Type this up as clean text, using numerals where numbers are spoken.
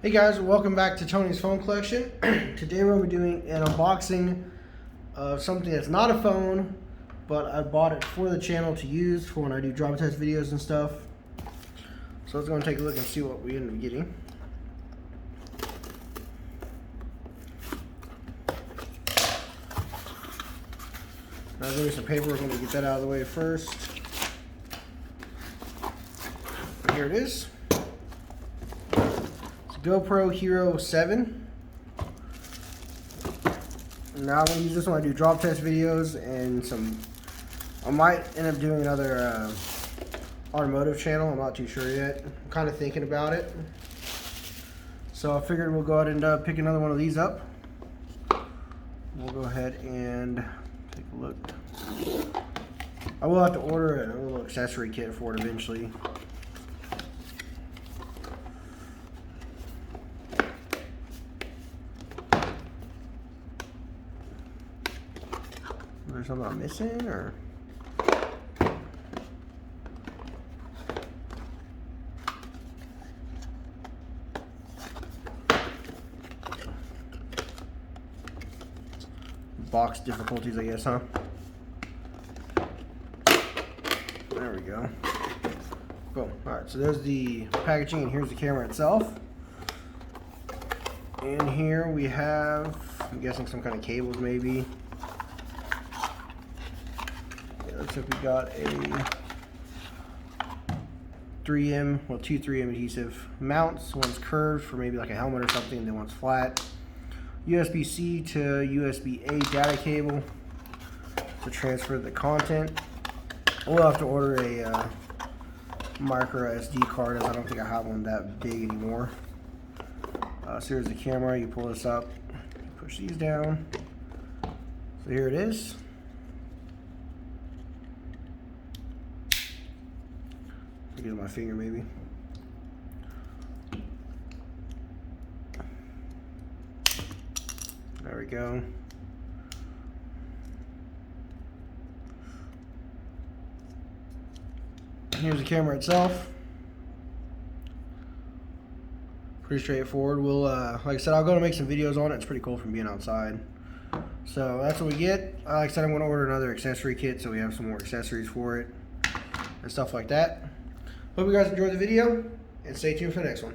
Hey guys, welcome back to Tony's Phone Collection. Today we're going to be doing an unboxing of something that's not a phone, but I bought it for the channel to use for when I do drop test videos and stuff. So let's go and take a look and see what we end up getting. Now there's going to be some paper, we're going to get that out of the way first. Here it is. GoPro Hero 7. Now I'm going to use this when I do drop test videos and I might end up doing another automotive channel. I'm not too sure yet. I'm kind of thinking about it. So I figured we'll go ahead and pick another one of these up. We'll go ahead and take a look. I will have to order a little accessory kit for it eventually. Is there something I'm missing, or? Box difficulties, I guess, huh? There we go. Boom. Alright, so there's the packaging, and here's the camera itself. And here we have, I'm guessing some kind of cables maybe. Looks like we got a 3M, well, two 3M adhesive mounts. One's curved for maybe like a helmet or something, and then one's flat. USB-C to USB-A data cable to transfer the content. We'll have to order a micro SD card, as I don't think I have one that big anymore. So here's the camera. You pull this up, push these down. So here it is. Use my finger maybe. There we go. Here's the camera itself. Pretty straightforward. We'll, like I said, I'll go to make some videos on it. It's pretty cool from being outside. So that's what we get. Like I said, I'm going to order another accessory kit so we have some more accessories for it and stuff like that. Hope you guys enjoyed the video, and stay tuned for the next one.